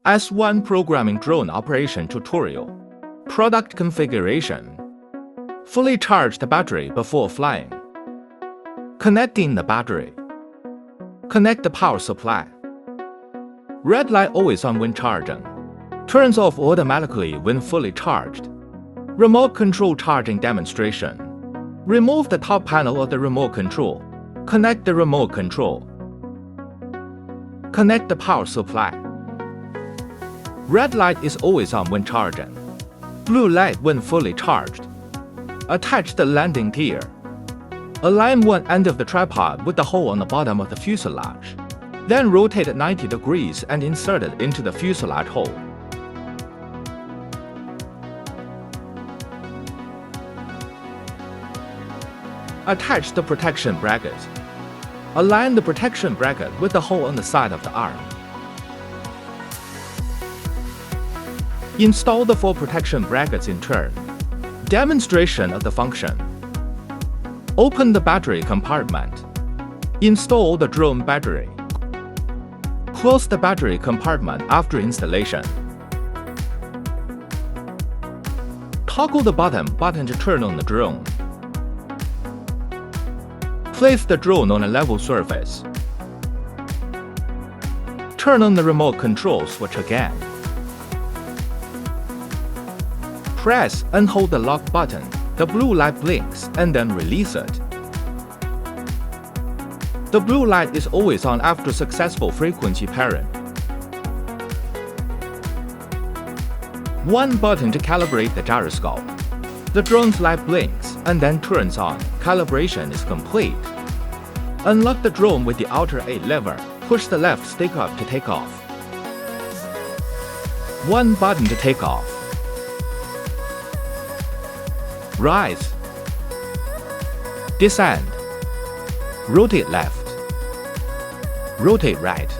S1 Programming Drone Operation Tutorial. Product configuration. Fully charge the battery before flying. Connecting the battery. Connect the power supply. Red light always on when charging. Turns off automatically when fully charged. Remote control charging demonstration. Remove the top panel of the remote control. Connect the remote control. Connect the power supply. Red light is always on when charging. Blue light when fully charged. Attach the landing gear. Align one end of the tripod with the hole on the bottom of the fuselage. Then rotate it 90 degrees and insert it into the fuselage hole. Attach the protection bracket. Align the protection bracket with the hole on the side of the arm. Install the 4 protection brackets in turn. Demonstration of the function. Open the battery compartment. Install the drone battery. Close the battery compartment after installation. Toggle the bottom button to turn on the drone. Place the drone on a level surface. Turn on the remote control switch again. Press and hold the lock button. The blue light blinks and then release it. The blue light is always on after successful frequency pairing. One button to calibrate the gyroscope. The drone's light blinks and then turns on. Calibration is complete. Unlock the drone with the Outer A lever. Push the left stick up to take off. One button to take off. Rise. Descend. Rotate left. Rotate right.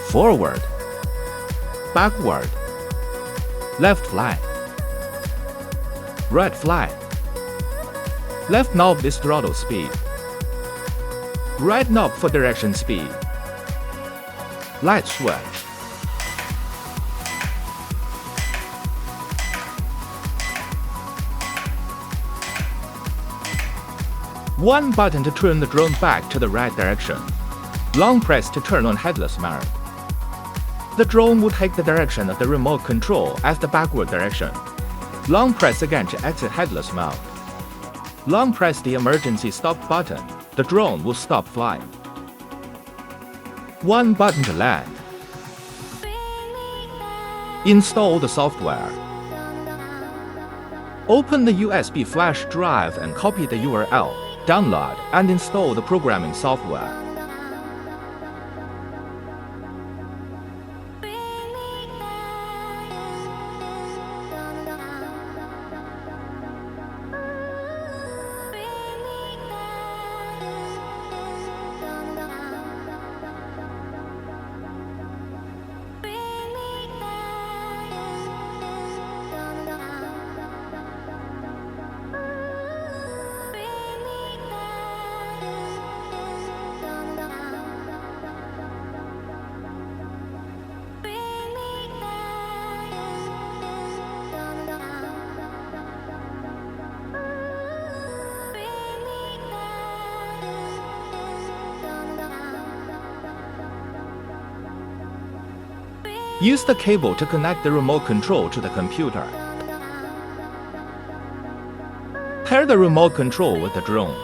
Forward. Backward. Left fly. Right fly. Left knob is throttle speed. Right knob for direction speed. Light switch. One button to turn the drone back to the right direction. Long press to turn on headless mode. The drone will take the direction of the remote control as the backward direction. Long press again to exit headless mode. Long press the emergency stop button. The drone will stop flying. One button to land. Install the software. Open the USB flash drive and copy the URL. Download and install the programming software. Use the cable to connect the remote control to the computer. Pair the remote control with the drone.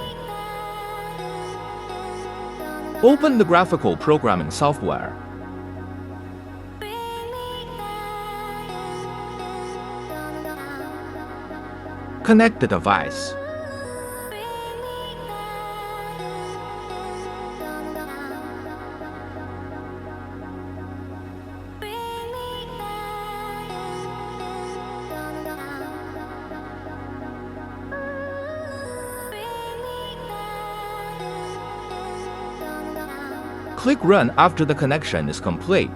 Open the graphical programming software. Connect the device. Click Run after the connection is complete.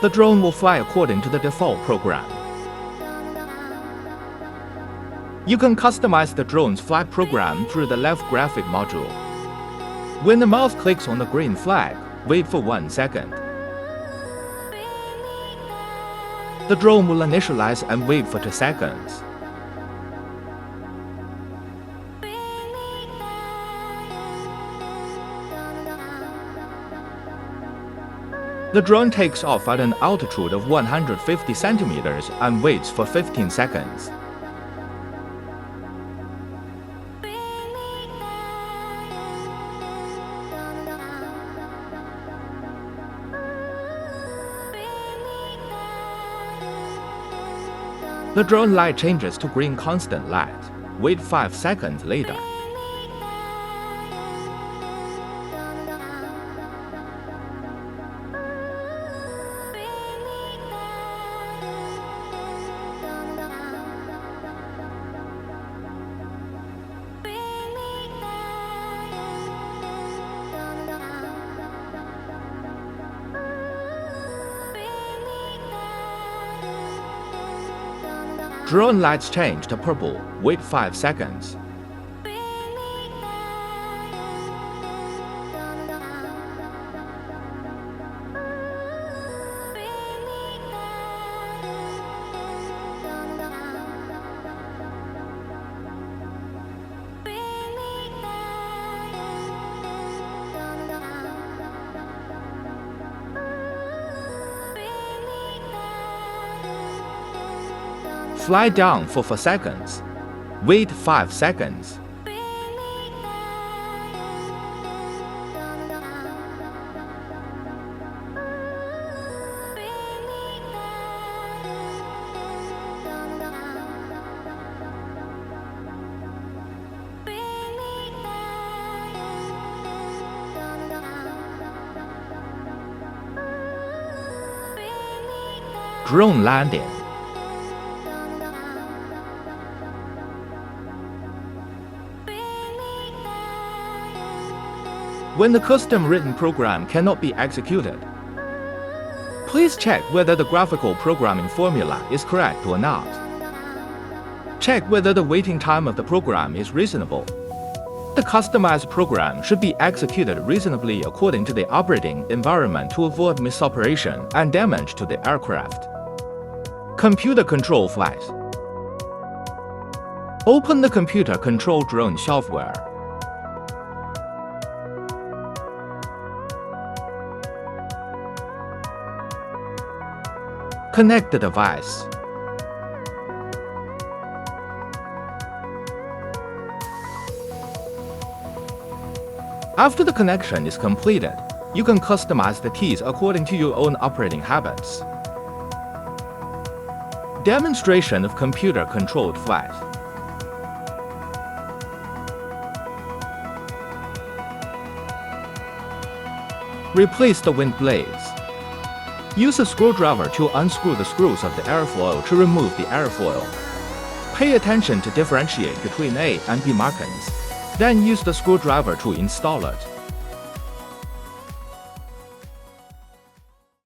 The drone will fly according to the default program. You can customize the drone's flight program through the left graphic module. When the mouse clicks on the green flag, wait for 1 second. The drone will initialize and wait for 2 seconds. The drone takes off at an altitude of 150 centimeters and waits for 15 seconds. The drone light changes to green constant light. Wait 5 seconds later. Drone lights change to purple. Wait 5 seconds. Fly down for 4 seconds. Wait 5 seconds. Drone landing. When the custom-written program cannot be executed, please check whether the graphical programming formula is correct or not. Check whether the waiting time of the program is reasonable. The customized program should be executed reasonably according to the operating environment to avoid misoperation and damage to the aircraft. Computer control flight. Open the computer control drone software. Connect the device. After the connection is completed, you can customize the keys according to your own operating habits. Demonstration of computer-controlled flight. Replace the wind blades. Use a screwdriver to unscrew the screws of the airfoil to remove the airfoil. Pay attention to differentiate between A and B markings. Then use the screwdriver to install it.